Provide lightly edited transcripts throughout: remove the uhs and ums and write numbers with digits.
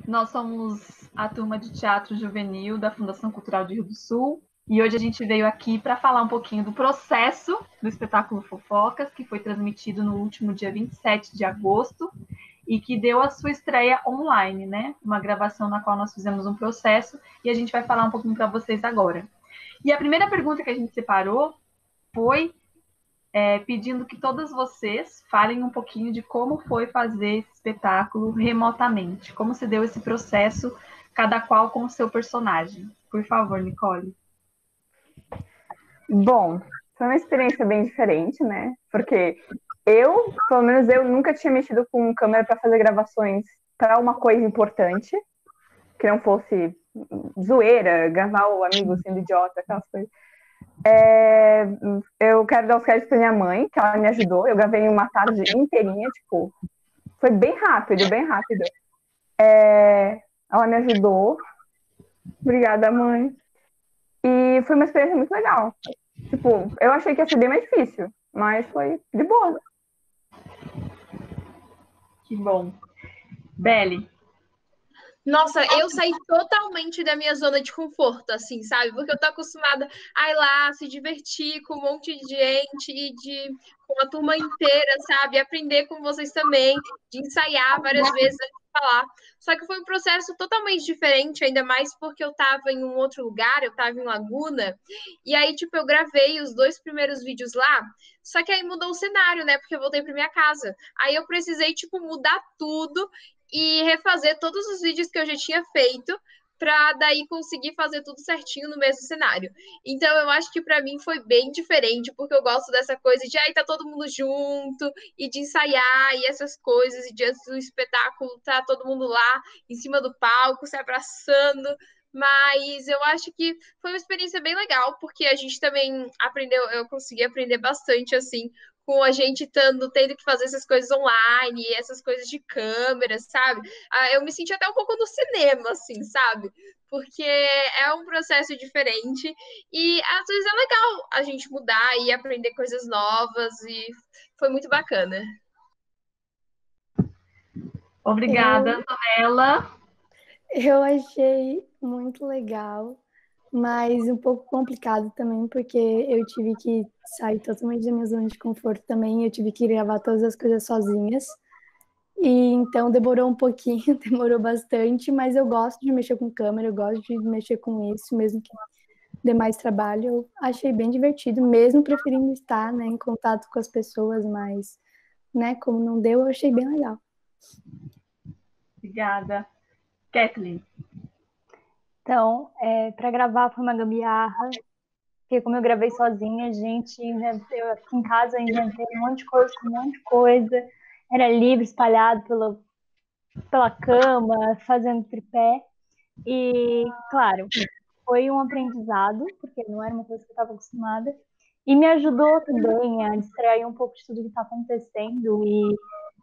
Nós somos a turma de teatro juvenil da Fundação Cultural de Rio do Sul e hoje a gente veio aqui para falar um pouquinho do processo do espetáculo Fofocas, que foi transmitido no último dia 27 de agosto e que deu a sua estreia online, né? Uma gravação na qual nós fizemos um processo e a gente vai falar um pouquinho para vocês agora. E a primeira pergunta que a gente separou foi pedindo que todas vocês falem um pouquinho de como foi fazer esse espetáculo remotamente, como se deu esse processo, cada qual com o seu personagem. Por favor, Nicole. Bom, foi uma experiência bem diferente, né? Porque pelo menos eu nunca tinha mexido com câmera para fazer gravações para uma coisa importante, que não fosse zoeira, gravar o amigo sendo idiota, aquelas coisas. Eu quero dar os créditos pra minha mãe, que ela me ajudou. Eu gravei uma tarde inteirinha, tipo, foi bem rápido, bem rápido. Ela me ajudou. Obrigada, mãe. E foi uma experiência muito legal. Tipo, eu achei que ia ser bem mais difícil, mas foi de boa. Que bom. Belle. Nossa, eu saí totalmente da minha zona de conforto, assim, sabe? Porque eu tô acostumada a ir lá, se divertir com um monte de gente com a turma inteira, sabe? Aprender com vocês também, de ensaiar várias vezes antes de falar. Só que foi um processo totalmente diferente, ainda mais porque eu tava em um outro lugar, eu tava em Laguna, e aí, tipo, eu gravei os 2 primeiros vídeos lá, só que aí mudou o cenário, né? Porque eu voltei pra minha casa. Aí eu precisei, tipo, mudar tudo e refazer todos os vídeos que eu já tinha feito para daí conseguir fazer tudo certinho no mesmo cenário. Então eu acho que para mim foi bem diferente, porque eu gosto dessa coisa de aí tá todo mundo junto e de ensaiar e essas coisas e diante do espetáculo tá todo mundo lá em cima do palco se abraçando. Mas eu acho que foi uma experiência bem legal, porque a gente também aprendeu, eu consegui aprender bastante assim com a gente tendo que fazer essas coisas online, essas coisas de câmera, sabe? Eu me senti até um pouco no cinema, assim, sabe? Porque é um processo diferente e às vezes é legal a gente mudar e aprender coisas novas e foi muito bacana. Obrigada, Antonella. Eu achei muito legal, mas um pouco complicado também, porque eu tive que sair totalmente da minha zona de conforto também, eu tive que gravar todas as coisas sozinhas, e então demorou um pouquinho, demorou bastante, mas eu gosto de mexer com câmera, eu gosto de mexer com isso, mesmo que dê mais trabalho, eu achei bem divertido, mesmo preferindo estar, né, em contato com as pessoas, mas, né, como não deu, eu achei bem legal. Obrigada. Kathleen. Então, para gravar foi uma gambiarra, porque como eu gravei sozinha, eu aqui em casa inventei um monte de coisa, era livro espalhado pela cama, fazendo tripé, e, claro, foi um aprendizado, porque não era uma coisa que eu estava acostumada, e me ajudou também a distrair um pouco de tudo que está acontecendo e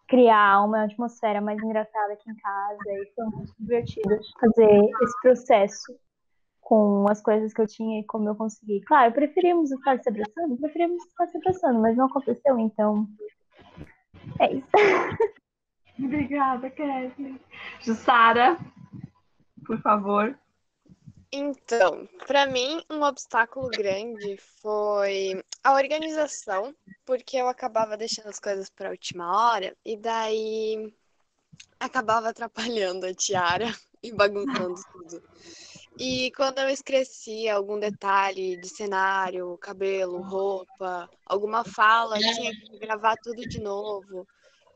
criar uma atmosfera mais engraçada aqui em casa, e foi muito divertido fazer esse processo com as coisas que eu tinha e como eu consegui. Claro, preferíamos estar se abraçando, mas não aconteceu, então é isso. Obrigada, Kathleen. Jussara, por favor. Então, para mim, um obstáculo grande foi a organização, porque eu acabava deixando as coisas para a última hora e daí acabava atrapalhando a tiara e bagunçando tudo. E quando eu esquecia algum detalhe de cenário, cabelo, roupa, alguma fala, tinha que gravar tudo de novo.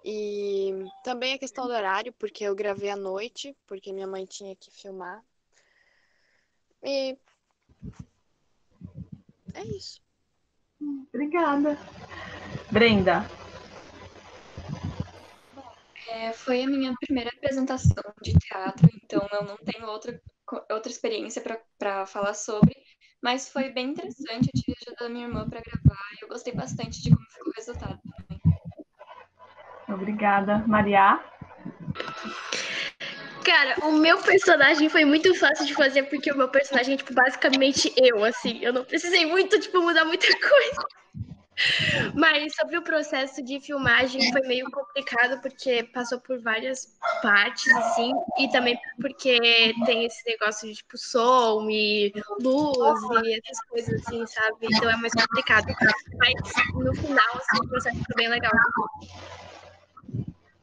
E também a questão do horário, porque eu gravei à noite, porque minha mãe tinha que filmar. E é isso. Obrigada. Brenda. Foi a minha primeira apresentação de teatro, então eu não tenho outra experiência para falar sobre, mas foi bem interessante. Eu tive a ajuda da minha irmã para gravar e eu gostei bastante de como ficou o resultado também. Obrigada. Maria. Cara, o meu personagem foi muito fácil de fazer, porque o meu personagem é, tipo, basicamente eu, assim. Eu não precisei muito, tipo, mudar muita coisa. Mas sobre o processo de filmagem foi meio complicado porque passou por várias partes, assim, e também porque tem esse negócio de tipo som e luz e essas coisas assim, sabe? Então é mais complicado. Mas no final, assim, o processo foi bem legal.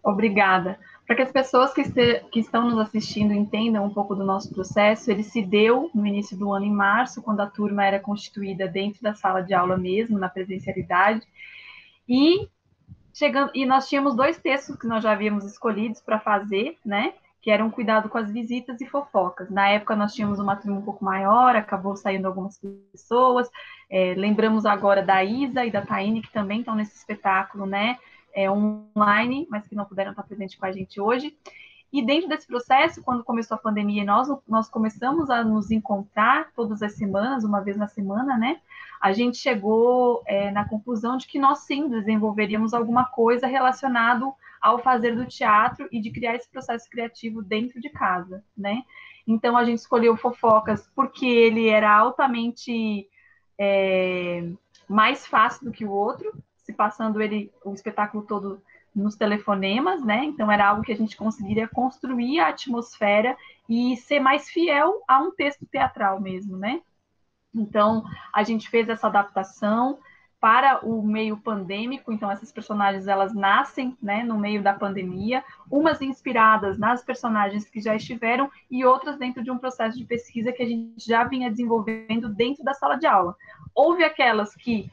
Obrigada. Para que as pessoas que estão nos assistindo entendam um pouco do nosso processo, ele se deu no início do ano, em março, quando a turma era constituída dentro da sala de aula mesmo, na presencialidade, e nós tínhamos 2 textos que nós já havíamos escolhidos para fazer, né? Que eram cuidado com as visitas e fofocas. Na época nós tínhamos uma turma um pouco maior, acabou saindo algumas pessoas. Lembramos agora da Isa e da Taine, que também estão nesse espetáculo, né? Online, mas que não puderam estar presentes com a gente hoje. E dentro desse processo, quando começou a pandemia, nós começamos a nos encontrar todas as semanas, uma vez na semana, né? A gente chegou na conclusão de que nós sim desenvolveríamos alguma coisa relacionado ao fazer do teatro e de criar esse processo criativo dentro de casa, né? Então a gente escolheu Fofocas porque ele era altamente mais fácil do que o outro, se passando o espetáculo todo nos telefonemas, né? Então era algo que a gente conseguiria construir a atmosfera e ser mais fiel a um texto teatral mesmo, né? Então a gente fez essa adaptação para o meio pandêmico. Então essas personagens elas nascem, né, no meio da pandemia, umas inspiradas nas personagens que já estiveram e outras dentro de um processo de pesquisa que a gente já vinha desenvolvendo dentro da sala de aula. Houve aquelas que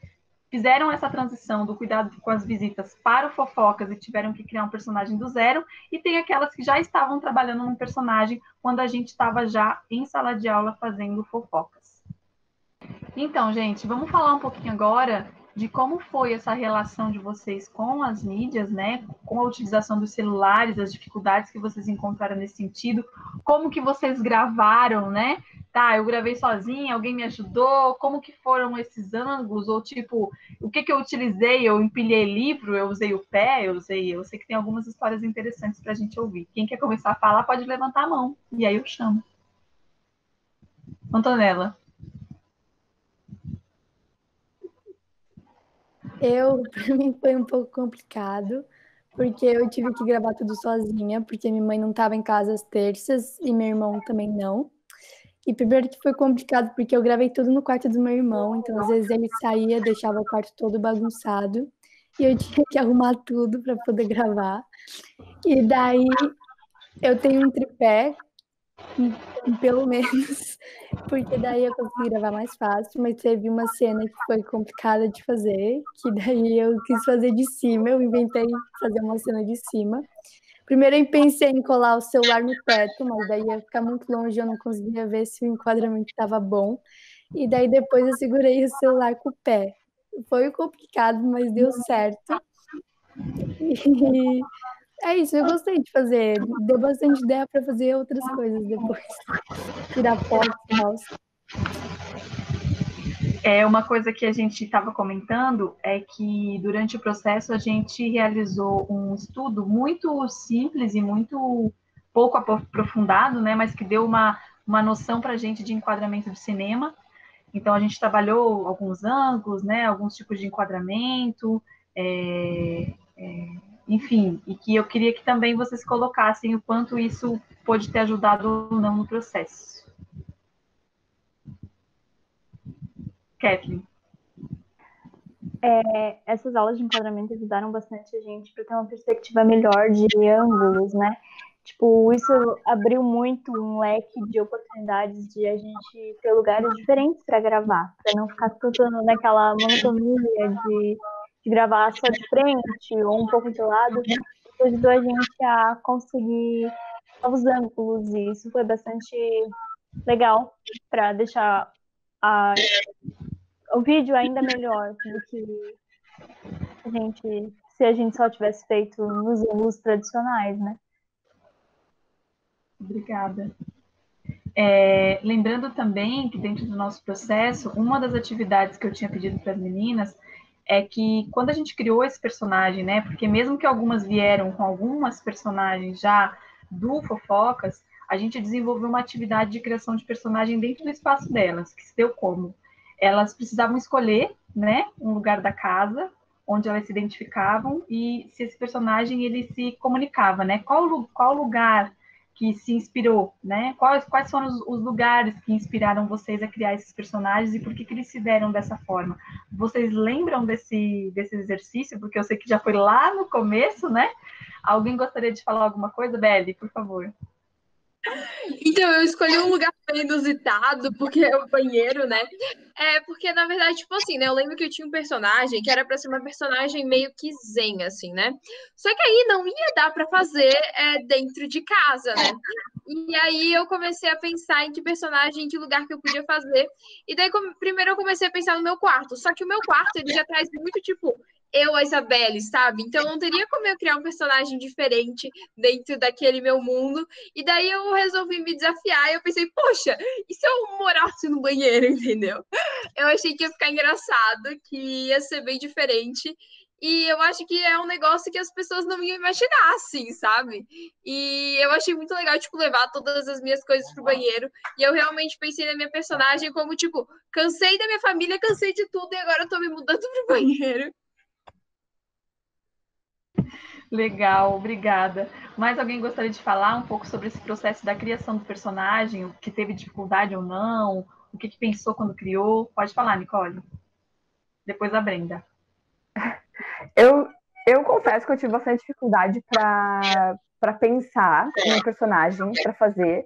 fizeram essa transição do cuidado com as visitas para o Fofocas e tiveram que criar um personagem do zero, e tem aquelas que já estavam trabalhando num personagem quando a gente estava já em sala de aula fazendo Fofocas. Então, gente, vamos falar um pouquinho agora de como foi essa relação de vocês com as mídias, né? Com a utilização dos celulares, as dificuldades que vocês encontraram nesse sentido, como que vocês gravaram, né? Tá, eu gravei sozinha, alguém me ajudou, como que foram esses ângulos, ou tipo, o que que eu utilizei? Eu empilhei livro, eu usei o pé, eu sei que tem algumas histórias interessantes para a gente ouvir. Quem quer começar a falar pode levantar a mão, e aí eu chamo. Antonella. Para mim foi um pouco complicado, porque eu tive que gravar tudo sozinha, porque minha mãe não estava em casa às terças e meu irmão também não. E primeiro que foi complicado, porque eu gravei tudo no quarto do meu irmão, então às vezes ele saía, deixava o quarto todo bagunçado, e eu tinha que arrumar tudo para poder gravar. E daí eu tenho um tripé, pelo menos, porque daí eu consegui gravar mais fácil, mas teve uma cena que foi complicada de fazer, que daí eu quis fazer de cima, eu inventei fazer uma cena de cima. Primeiro eu pensei em colar o celular no teto, mas daí ia ficar muito longe, eu não conseguia ver se o enquadramento estava bom. E daí depois eu segurei o celular com o pé. Foi complicado, mas deu certo. E é isso, eu gostei de fazer. Deu bastante ideia para fazer outras coisas depois. Tirar fotos e tal. Uma coisa que a gente estava comentando é que durante o processo a gente realizou um estudo muito simples e muito pouco aprofundado, né, mas que deu uma noção para a gente de enquadramento de cinema. Então a gente trabalhou alguns ângulos, né, alguns tipos de enquadramento, enfim, e que eu queria que também vocês colocassem o quanto isso pode ter ajudado ou não no processo. Kathleen. Essas aulas de enquadramento ajudaram bastante a gente para ter uma perspectiva melhor de ângulos, né? Tipo, isso abriu muito um leque de oportunidades de a gente ter lugares diferentes para gravar, para não ficar tanto naquela monotonia de gravar só de frente ou um pouco de lado. Isso ajudou a gente a conseguir novos ângulos e isso foi bastante legal para deixar o vídeo ainda melhor do que se a gente só tivesse feito nos ângulos tradicionais, né? Obrigada. Lembrando também que dentro do nosso processo, uma das atividades que eu tinha pedido para as meninas é que quando a gente criou esse personagem, né, porque mesmo que algumas vieram com algumas personagens já do Fofocas, a gente desenvolveu uma atividade de criação de personagem dentro do espaço delas, que se deu como? Elas precisavam escolher né, um lugar da casa onde elas se identificavam e se esse personagem ele se comunicava, né? Qual lugar que se inspirou, né? Quais foram os lugares que inspiraram vocês a criar esses personagens e por que eles se deram dessa forma? Vocês lembram desse exercício? Porque eu sei que já foi lá no começo, né? Alguém gostaria de falar alguma coisa? Beli, por favor. Então, eu escolhi um lugar bem inusitado, porque é o banheiro, né? Porque, na verdade, tipo assim, né? Eu lembro que eu tinha um personagem que era pra ser uma personagem meio que zen, assim, né? Só que aí não ia dar pra fazer dentro de casa, né? E aí eu comecei a pensar em que personagem, em que lugar que eu podia fazer. E daí, primeiro eu comecei a pensar no meu quarto. Só que o meu quarto, ele já traz muito, tipo, eu, a Isabelle, sabe? Então não teria como eu criar um personagem diferente dentro daquele meu mundo. E daí eu resolvi me desafiar e eu pensei, poxa, e se eu morasse no banheiro, entendeu? Eu achei que ia ficar engraçado, que ia ser bem diferente. E eu acho que é um negócio que as pessoas não iam imaginar, assim, sabe? E eu achei muito legal, tipo, levar todas as minhas coisas pro banheiro. E eu realmente pensei na minha personagem como, tipo, cansei da minha família, cansei de tudo e agora eu tô me mudando pro banheiro. Legal, obrigada. Mais alguém gostaria de falar um pouco sobre esse processo da criação do personagem, o que teve dificuldade ou não, o que pensou quando criou? Pode falar, Nicole. Depois a Brenda. Eu confesso que eu tive bastante dificuldade para pensar no meu personagem, para fazer,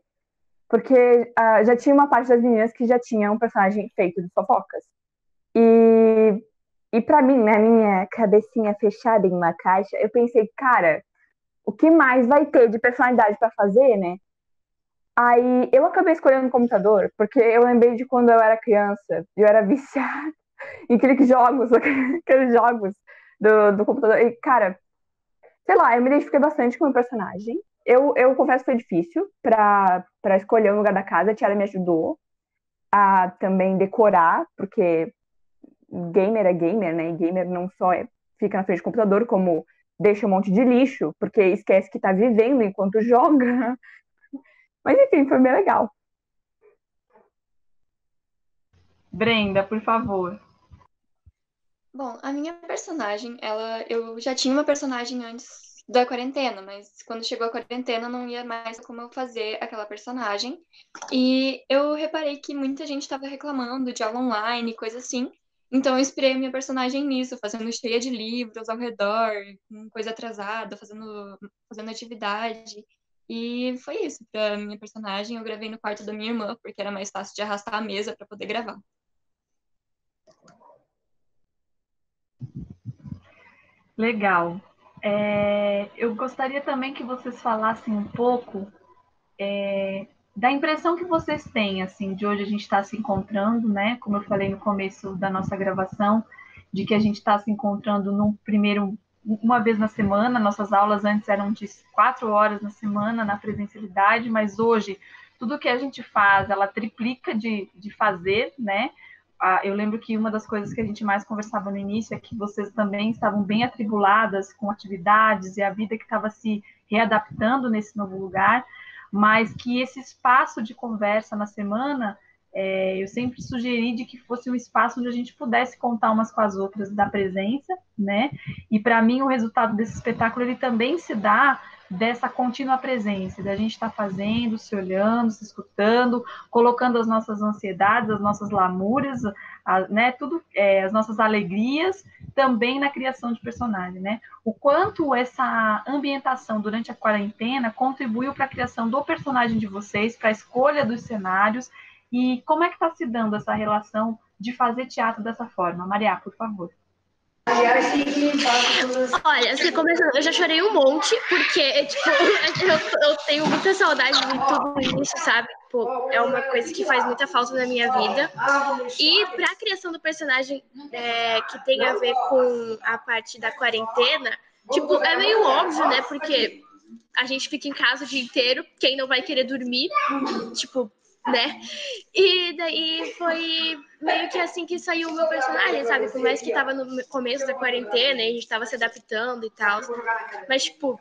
porque já tinha uma parte das meninas que já tinha um personagem feito de fofocas. E para mim, na minha cabecinha fechada em uma caixa, eu pensei, cara, o que mais vai ter de personalidade para fazer, né? Aí eu acabei escolhendo o computador, porque eu lembrei de quando eu era criança, eu era viciada em aqueles jogos do computador. E, cara, sei lá, eu me identifiquei bastante com o meu personagem. Eu confesso que foi difícil para escolher o lugar da casa. A Tiara me ajudou a também decorar, porque gamer é gamer, né? E gamer não só fica na frente do computador, como deixa um monte de lixo, porque esquece que tá vivendo enquanto joga. Mas enfim, foi bem legal. Brenda, por favor. Bom, a minha personagem, eu já tinha uma personagem antes da quarentena, mas quando chegou a quarentena não ia mais como eu fazer aquela personagem. E eu reparei que muita gente estava reclamando de aula online, coisa assim. Então eu inspirei a minha personagem nisso, fazendo cheia de livros ao redor, com coisa atrasada, fazendo atividade. E foi isso pra minha personagem. Eu gravei no quarto da minha irmã, porque era mais fácil de arrastar a mesa para poder gravar. Legal. Eu gostaria também que vocês falassem um pouco da impressão que vocês têm, assim, de hoje a gente está se encontrando, né? Como eu falei no começo da nossa gravação, de que a gente está se encontrando uma vez na semana. Nossas aulas antes eram de 4 horas na semana na presencialidade, mas hoje tudo que a gente faz, ela triplica de fazer, né? Eu lembro que uma das coisas que a gente mais conversava no início é que vocês também estavam bem atribuladas com atividades e a vida que estava se readaptando nesse novo lugar, mas que esse espaço de conversa na semana, eu sempre sugeri de que fosse um espaço onde a gente pudesse contar umas com as outras da presença, né? E para mim o resultado desse espetáculo ele também se dá dessa contínua presença, da gente estar fazendo, se olhando, se escutando, colocando as nossas ansiedades, as nossas lamúrias, né, tudo, as nossas alegrias, também na criação de personagem, né? O quanto essa ambientação durante a quarentena contribuiu para a criação do personagem de vocês, para a escolha dos cenários, e como é que está se dando essa relação de fazer teatro dessa forma? Maria, por favor. Olha, você começou, eu já chorei um monte, porque, tipo, eu tenho muita saudade de tudo isso, sabe? Tipo, é uma coisa que faz muita falta na minha vida. E pra criação do personagem que tem a ver com a parte da quarentena, tipo, é meio óbvio, né? Porque a gente fica em casa o dia inteiro, quem não vai querer dormir? Tipo, né? E daí foi meio que assim que saiu o meu personagem, sabe? Por mais que tava no começo da quarentena e a gente tava se adaptando e tal. Mas, tipo,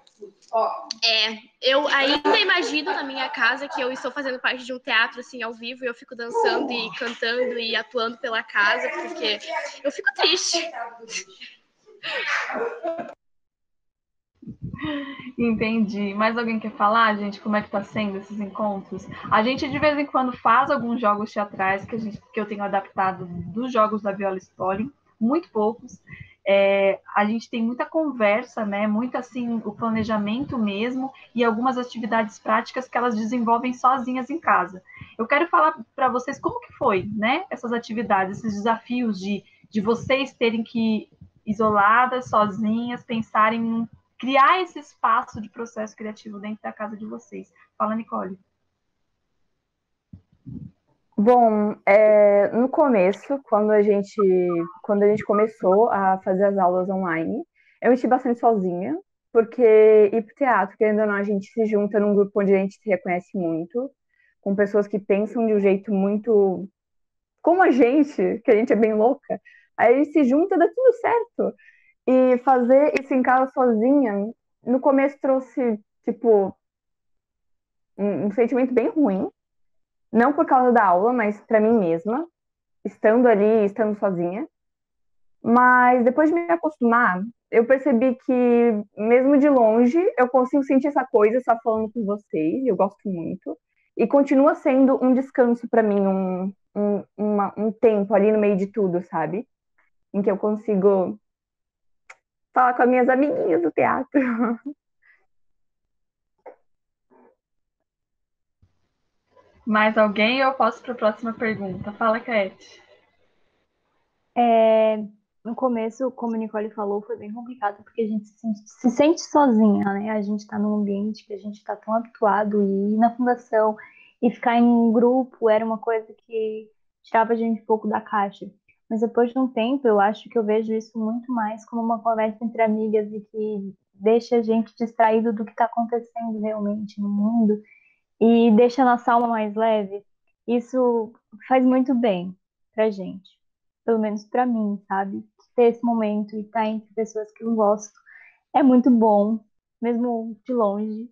eu ainda imagino na minha casa que eu estou fazendo parte de um teatro, assim, ao vivo, e eu fico dançando e cantando e atuando pela casa, porque eu fico triste. Entendi. Mais alguém quer falar, gente, como é que tá sendo esses encontros? A gente de vez em quando faz alguns jogos teatrais que eu tenho adaptado dos jogos da Viola Story, muito poucos. A gente tem muita conversa, né? Muito assim, o planejamento mesmo e algumas atividades práticas que elas desenvolvem sozinhas em casa. Eu quero falar para vocês como que foi, né? Essas atividades, esses desafios de vocês terem que isoladas, sozinhas, pensarem em criar esse espaço de processo criativo dentro da casa de vocês. Fala, Nicole. Bom, no começo, quando a gente começou a fazer as aulas online, eu me senti bastante sozinha, porque ir pro teatro, querendo ou não, a gente se junta num grupo onde a gente se reconhece muito, com pessoas que pensam de um jeito muito como a gente, que a gente é bem louca. Aí a gente se junta, dá tudo certo. E fazer isso em casa sozinha, no começo trouxe, tipo, um sentimento bem ruim. Não por causa da aula, mas para mim mesma, estando ali, estando sozinha. Mas depois de me acostumar, eu percebi que, mesmo de longe, eu consigo sentir essa coisa só falando com vocês, eu gosto muito. E continua sendo um descanso para mim, um tempo ali no meio de tudo, sabe? Em que eu consigo falar com as minhas amiguinhas do teatro. Mais alguém ou eu posso para a próxima pergunta? Fala, Cat. No começo, como a Nicole falou, foi bem complicado porque a gente se sente sozinha, né? A gente está num ambiente que a gente está tão habituado e ir na fundação e ficar em um grupo era uma coisa que tirava a gente um pouco da caixa. Mas depois de um tempo, eu acho que eu vejo isso muito mais como uma conversa entre amigas e que deixa a gente distraído do que está acontecendo realmente no mundo e deixa a nossa alma mais leve. Isso faz muito bem pra gente, pelo menos pra mim, sabe? Ter esse momento e estar entre pessoas que eu gosto é muito bom, mesmo de longe.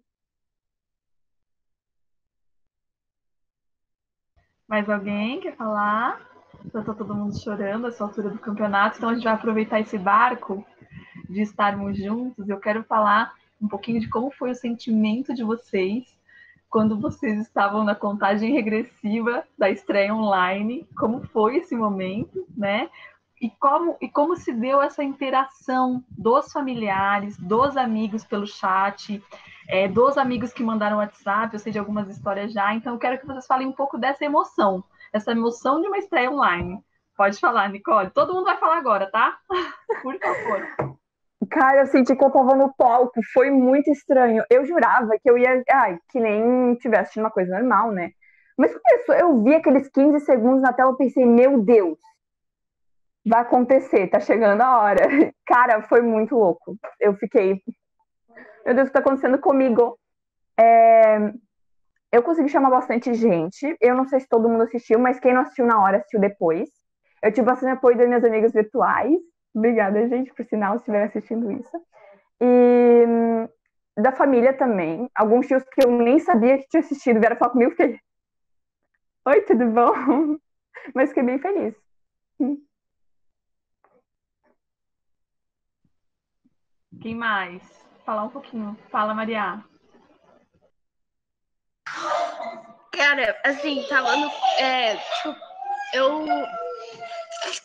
Mais alguém quer falar? Já está todo mundo chorando essa altura do campeonato, então a gente vai aproveitar esse barco de estarmos juntos. Eu quero falar um pouquinho de como foi o sentimento de vocês quando vocês estavam na contagem regressiva da estreia online, como foi esse momento, né? E como se deu essa interação dos familiares, dos amigos pelo chat, dos amigos que mandaram WhatsApp, eu sei de algumas histórias já, então eu quero que vocês falem um pouco dessa emoção de uma estreia online. Pode falar, Nicole. Todo mundo vai falar agora, tá? Por favor. Cara, eu senti que eu tava no palco, foi muito estranho. Eu jurava que eu ia, que nem tivesse assistindo uma coisa normal, né? Mas começou, eu vi aqueles 15 segundos na tela e pensei, meu Deus, vai acontecer, tá chegando a hora. Cara, foi muito louco. Eu fiquei, meu Deus, o que tá acontecendo comigo? Eu consegui chamar bastante gente. Eu não sei se todo mundo assistiu, mas quem não assistiu na hora, assistiu depois. Eu tive bastante apoio das minhas amigas virtuais. Obrigada, gente, por sinal, se estiver assistindo isso. E da família também. Alguns tios que eu nem sabia que tinha assistido vieram falar comigo. Fiquei, oi, tudo bom? Mas fiquei bem feliz. Quem mais? Falar um pouquinho. Fala, Maria. Cara, assim, falando, tipo, eu,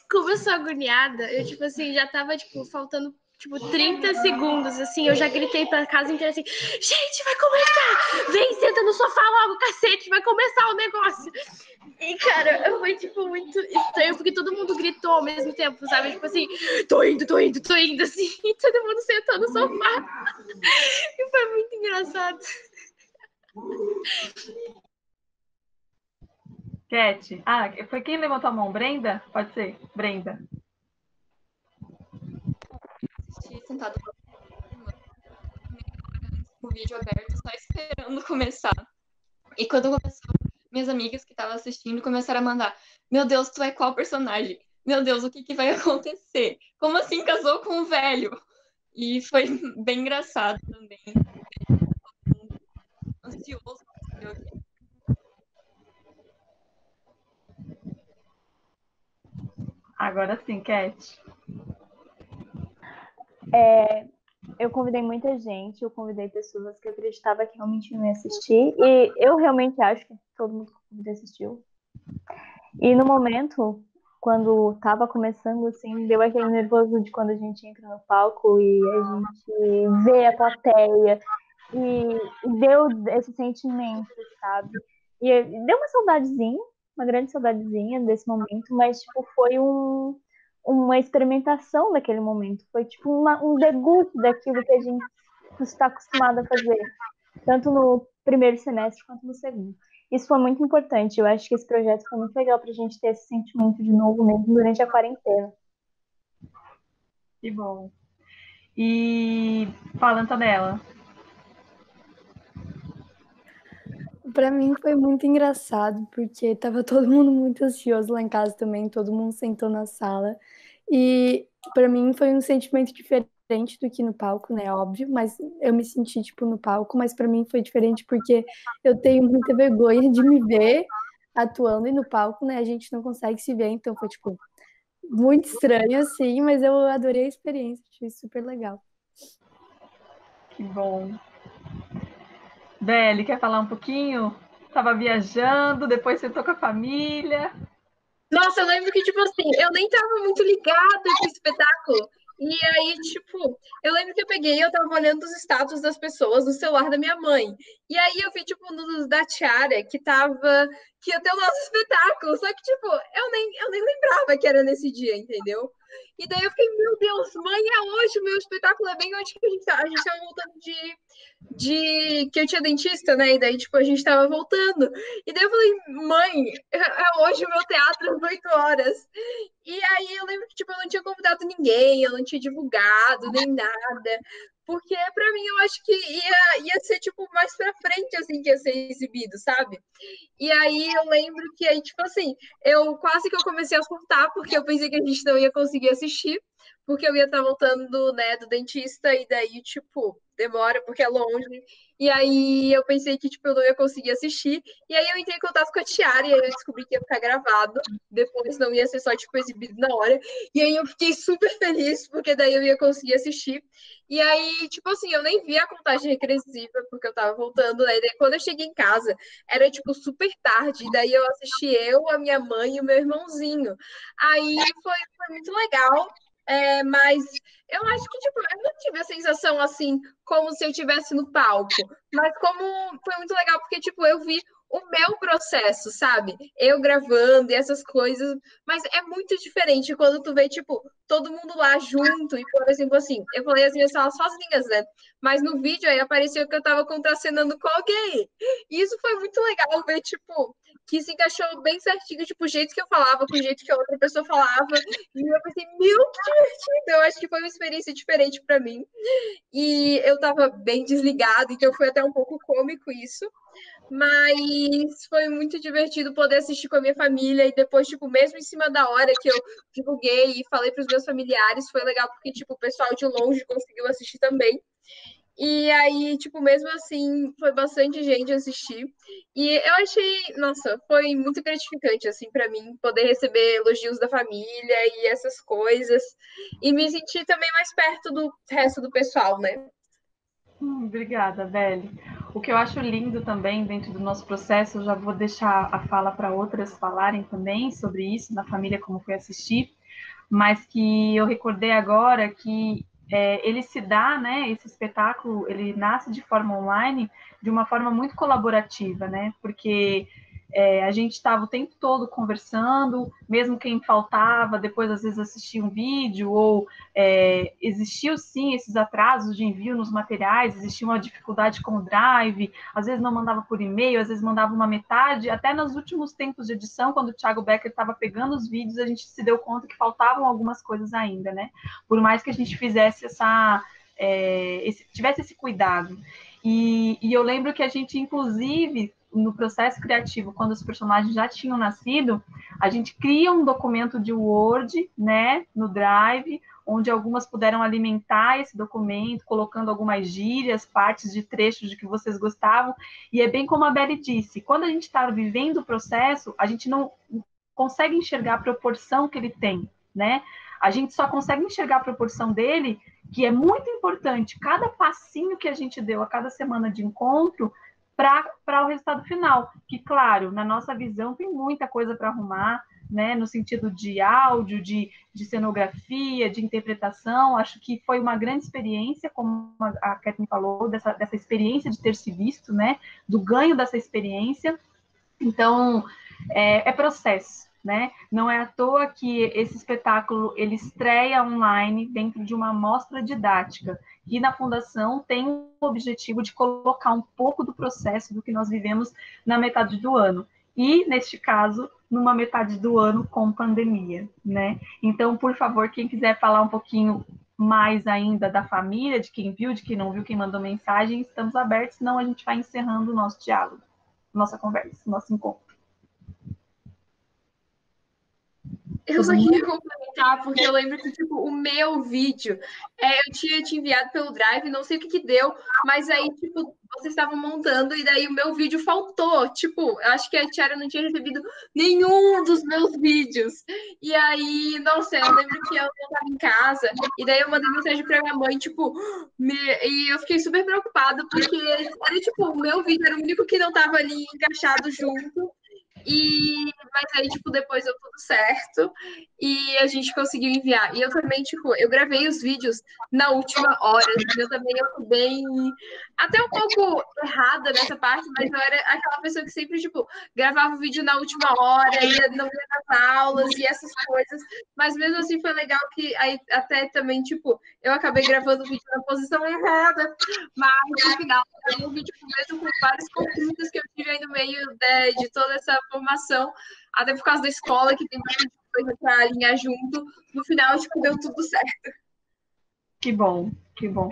como eu sou agoniada, eu, tipo assim, já tava, tipo, faltando, tipo, 30 segundos, assim, eu já gritei pra casa inteira, assim, gente, vai começar! Vem, senta no sofá logo, cacete, vai começar o negócio! E, cara, foi, tipo, muito estranho, porque todo mundo gritou ao mesmo tempo, sabe? Tipo assim, tô indo, assim, e todo mundo sentou no sofá. E foi muito engraçado. Cat. Ah, foi quem levantou a mão? Brenda? Pode ser? Brenda. Assisti sentado com o vídeo aberto, só esperando começar. E quando começou, minhas amigas que estavam assistindo começaram a mandar: Meu Deus, tu é qual personagem? Meu Deus, o que que vai acontecer? Como assim casou com um velho? E foi bem engraçado também. Ansioso pra saber o que. Agora sim, Cat. Eu convidei muita gente, eu convidei pessoas que eu acreditava que realmente não ia assistir, e eu realmente acho que todo mundo que eu convidei assistiu. E no momento, quando tava começando, assim, deu aquele nervoso de quando a gente entra no palco e a gente vê a plateia, e deu esse sentimento, sabe? E deu uma saudadezinha, uma grande saudadezinha desse momento, mas, tipo, foi uma experimentação daquele momento. Foi, tipo, um deguste daquilo que a gente está acostumado a fazer, tanto no primeiro semestre quanto no segundo. Isso foi muito importante. Eu acho que esse projeto foi muito legal para a gente ter esse sentimento de novo mesmo durante a quarentena. Que bom. E falando dela. Para mim foi muito engraçado, porque tava todo mundo muito ansioso lá em casa também, todo mundo sentou na sala. E para mim foi um sentimento diferente do que no palco, né? Óbvio, mas eu me senti tipo no palco, mas para mim foi diferente porque eu tenho muita vergonha de me ver atuando e no palco, né? A gente não consegue se ver, então foi tipo muito estranho assim, mas eu adorei a experiência, achei super legal. Que bom. Beli, quer falar um pouquinho? Tava viajando, depois sentou com a família. Nossa, eu lembro que, tipo assim, eu nem tava muito ligada com o espetáculo. E aí, tipo, eu lembro que eu tava olhando os status das pessoas no celular da minha mãe. E aí eu vi, tipo, no da Tiara, que ia ter o nosso espetáculo. Só que, tipo, eu nem lembrava que era nesse dia, entendeu? E daí eu fiquei, meu Deus, mãe, é hoje, o meu espetáculo é bem hoje que a gente tava voltando de que eu tinha dentista, né? E daí, tipo, a gente tava voltando. E daí eu falei, mãe, é hoje o meu teatro às 8 horas. E aí eu lembro que, tipo, eu não tinha convidado ninguém, eu não tinha divulgado nem nada. Porque pra mim eu acho que ia ser, tipo, mais pra frente, assim, que ia ser exibido, sabe? E aí eu lembro que aí, tipo assim, eu quase que eu comecei a surtar, porque eu pensei que a gente não ia conseguir assistir, porque eu ia estar voltando, né, do dentista, e daí, tipo, demora, porque é longe. E aí eu pensei que, tipo, eu não ia conseguir assistir. E aí eu entrei em contato com a Tiara, e aí eu descobri que ia ficar gravado. Depois não ia ser só, tipo, exibido na hora. E aí eu fiquei super feliz, porque daí eu ia conseguir assistir. E aí, tipo assim, eu nem vi a contagem regressiva, porque eu tava voltando, né? E daí quando eu cheguei em casa, era, tipo, super tarde. E daí eu assisti eu, a minha mãe e o meu irmãozinho. Aí foi muito legal. Mas eu acho que, tipo, eu não tive a sensação assim, como se eu estivesse no palco. Mas como foi muito legal, porque, tipo, eu vi o meu processo, sabe? Eu gravando e essas coisas. Mas é muito diferente quando tu vê, tipo, todo mundo lá junto. E, por exemplo, assim, eu falei as minhas falas sozinhas, né? Mas no vídeo aí apareceu que eu tava contracenando com alguém. E isso foi muito legal ver, tipo, que se encaixou bem certinho, tipo, o jeito que eu falava, com o jeito que a outra pessoa falava. E eu pensei, meu, que divertido! Eu acho que foi uma experiência diferente para mim. E eu tava bem desligada, então foi até um pouco cômico isso. Mas foi muito divertido poder assistir com a minha família e depois, tipo, mesmo em cima da hora que eu divulguei e falei para os meus familiares, foi legal porque, tipo, o pessoal de longe conseguiu assistir também. E aí, tipo, mesmo assim, foi bastante gente assistir. E eu achei, nossa, foi muito gratificante, assim, para mim, poder receber elogios da família e essas coisas. E me sentir também mais perto do resto do pessoal, né? Obrigada, Beli. O que eu acho lindo também dentro do nosso processo, eu já vou deixar a fala para outras falarem também sobre isso, na família, como foi assistir, mas que eu recordei agora que ele se dá, né, esse espetáculo, ele nasce de forma online, de uma forma muito colaborativa, né, porque a gente estava o tempo todo conversando, mesmo quem faltava, depois às vezes assistia um vídeo, ou existiu sim esses atrasos de envio nos materiais, existia uma dificuldade com o Drive, às vezes não mandava por e-mail, às vezes mandava uma metade, até nos últimos tempos de edição, quando o Thiago Becker estava pegando os vídeos, a gente se deu conta que faltavam algumas coisas ainda, né? Por mais que a gente fizesse tivesse esse cuidado. E eu lembro que a gente, inclusive, no processo criativo, quando os personagens já tinham nascido, a gente cria um documento de Word, né, no Drive, onde algumas puderam alimentar esse documento, colocando algumas gírias, partes de trechos de que vocês gostavam, e é bem como a Belle disse, quando a gente está vivendo o processo, a gente não consegue enxergar a proporção que ele tem, né? A gente só consegue enxergar a proporção dele, que é muito importante, cada passinho que a gente deu a cada semana de encontro, para o resultado final, que, claro, na nossa visão tem muita coisa para arrumar, né, no sentido de áudio, de cenografia, de interpretação. Acho que foi uma grande experiência, como a Kathleen falou, dessa experiência de ter se visto, né, do ganho dessa experiência. Então, é processo, né? Não é à toa que esse espetáculo ele estreia online dentro de uma amostra didática, e na Fundação tem o objetivo de colocar um pouco do processo do que nós vivemos na metade do ano. E, neste caso, numa metade do ano com pandemia, né? Então, por favor, quem quiser falar um pouquinho mais ainda da família, de quem viu, de quem não viu, quem mandou mensagem, estamos abertos, senão a gente vai encerrando o nosso diálogo, nossa conversa, nosso encontro. Eu só queria complementar, porque eu lembro que, tipo, o meu vídeo, eu tinha te enviado pelo Drive, não sei o que deu, mas aí, tipo, vocês estavam montando e daí o meu vídeo faltou. Tipo, eu acho que a Tiara não tinha recebido nenhum dos meus vídeos. E aí, nossa, eu lembro que eu estava em casa e daí eu mandei mensagem pra minha mãe, tipo, e eu fiquei super preocupada, porque era, tipo, o meu vídeo era o único que não estava ali encaixado junto. Mas aí, tipo, depois deu tudo certo e a gente conseguiu enviar. E eu também, tipo, eu gravei os vídeos na última hora. Eu também eu fui bem, até um pouco errada nessa parte, mas eu era aquela pessoa que sempre, tipo, gravava o vídeo na última hora, não ia nas aulas e essas coisas. Mas mesmo assim foi legal que aí até também, tipo, eu acabei gravando o vídeo na posição errada, mas no final, eu um vídeo mesmo com vários conflitos que eu tive aí no meio de toda essa formação, até por causa da escola, que tem bastante coisa para alinhar junto. No final, tipo, deu tudo certo. Que bom,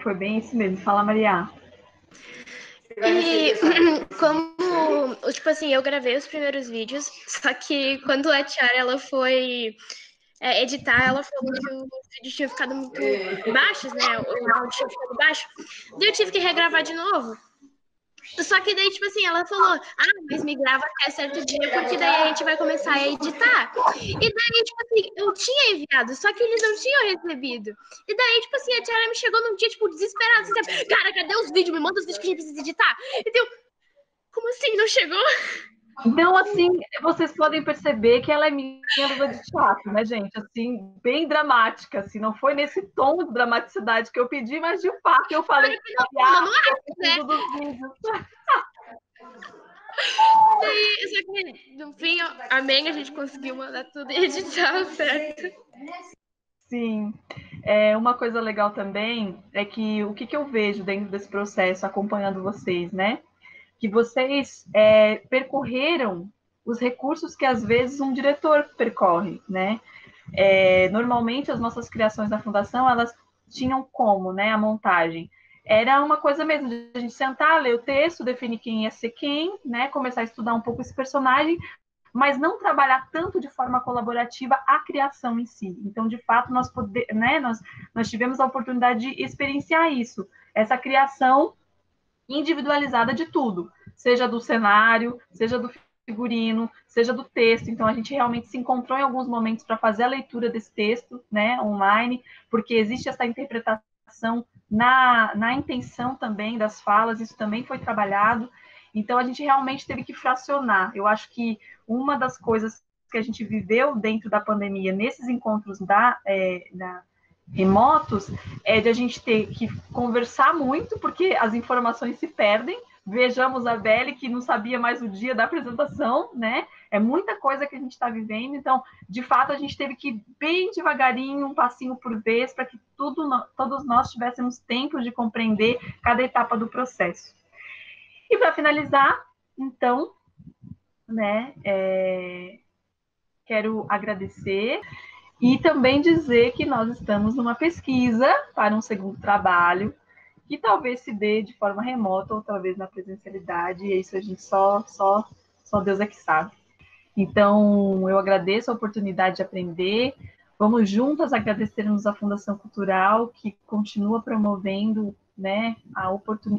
foi bem isso mesmo. Fala, Maria. E como, tipo assim, eu gravei os primeiros vídeos, só que quando a Tiara, ela foi editar, ela falou que os vídeos tinham ficado muito baixos, né? O áudio tinha ficado baixo. Daí eu tive que regravar de novo. Só que daí, tipo assim, ela falou, mas me grava até certo dia, porque daí a gente vai começar a editar. E daí, tipo assim, eu tinha enviado, só que eles não tinham recebido. E daí, tipo assim, a Tiara me chegou num dia, tipo, desesperada, assim, cara, cadê os vídeos? Me manda os vídeos que a gente precisa editar. Então, como assim, não chegou? Então, assim, vocês podem perceber que ela é minha aluna de teatro, né, gente? Assim, bem dramática, assim, não foi nesse tom de dramaticidade que eu pedi, mas de fato eu falei dos vídeos. Só que, no fim, amém, a gente conseguiu mandar tudo e editar certo. Sim. Uma coisa legal também é que o que eu vejo dentro desse processo, acompanhando vocês, né? Que vocês percorreram os recursos que às vezes um diretor percorre, né? Normalmente as nossas criações da Fundação, elas tinham como, né, a montagem. Era uma coisa mesmo de a gente sentar, ler o texto, definir quem ia ser quem, né, começar a estudar um pouco esse personagem, mas não trabalhar tanto de forma colaborativa a criação em si. Então, de fato, nós tivemos a oportunidade de experienciar isso, essa criação individualizada de tudo, seja do cenário, seja do figurino, seja do texto. Então, a gente realmente se encontrou em alguns momentos para fazer a leitura desse texto, né, online, porque existe essa interpretação na intenção também das falas, isso também foi trabalhado. Então, a gente realmente teve que fracionar. Eu acho que uma das coisas que a gente viveu dentro da pandemia, nesses encontros remotos, de a gente ter que conversar muito, porque as informações se perdem. Vejamos a Belle, que não sabia mais o dia da apresentação, né? É muita coisa que a gente está vivendo, então, de fato, a gente teve que ir bem devagarinho, um passinho por vez, para que todos nós tivéssemos tempo de compreender cada etapa do processo. E para finalizar, então, né, quero agradecer e também dizer que nós estamos numa pesquisa para um segundo trabalho, que talvez se dê de forma remota ou talvez na presencialidade, e isso a gente só Deus é que sabe. Então, eu agradeço a oportunidade de aprender. Vamos juntas agradecermos a Fundação Cultural, que continua promovendo, né,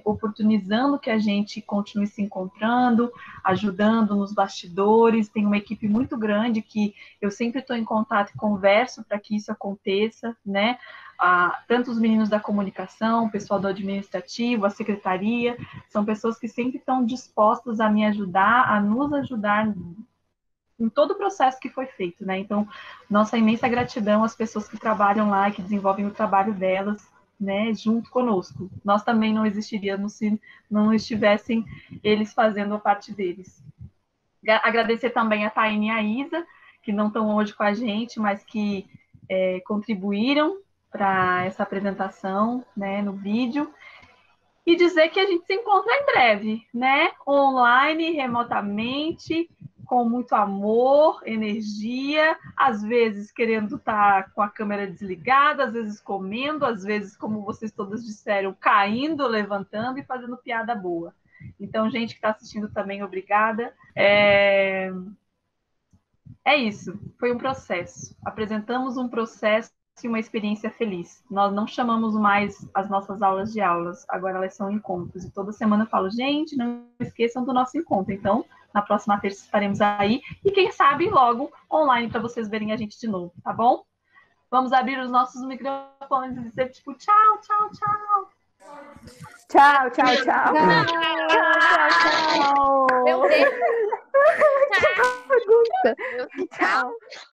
oportunizando que a gente continue se encontrando, ajudando nos bastidores. Tem uma equipe muito grande que eu sempre estou em contato e converso para que isso aconteça, né? Tanto os meninos da comunicação, o pessoal do administrativo, a secretaria, são pessoas que sempre estão dispostas a me ajudar, a nos ajudar em todo o processo que foi feito, né? Então, nossa imensa gratidão às pessoas que trabalham lá e que desenvolvem o trabalho delas, né, junto conosco. Nós também não existiríamos se não estivessem eles fazendo a parte deles. Agradecer também a Taine e a Isa, que não estão hoje com a gente, mas que contribuíram para essa apresentação, né, no vídeo. E dizer que a gente se encontra em breve, né? Online, remotamente, com muito amor, energia, às vezes querendo estar com a câmera desligada, às vezes comendo, às vezes, como vocês todas disseram, caindo, levantando e fazendo piada boa. Então, gente que está assistindo também, obrigada. É isso, foi um processo. Apresentamos um processo e uma experiência feliz. Nós não chamamos mais as nossas aulas de aulas, agora elas são encontros. E toda semana eu falo, gente, não esqueçam do nosso encontro. Então, na próxima terça estaremos aí. E quem sabe logo online para vocês verem a gente de novo, tá bom? Vamos abrir os nossos microfones e dizer tipo tchau, tchau, tchau. Tchau, tchau, tchau. Meu Deus! Tchau.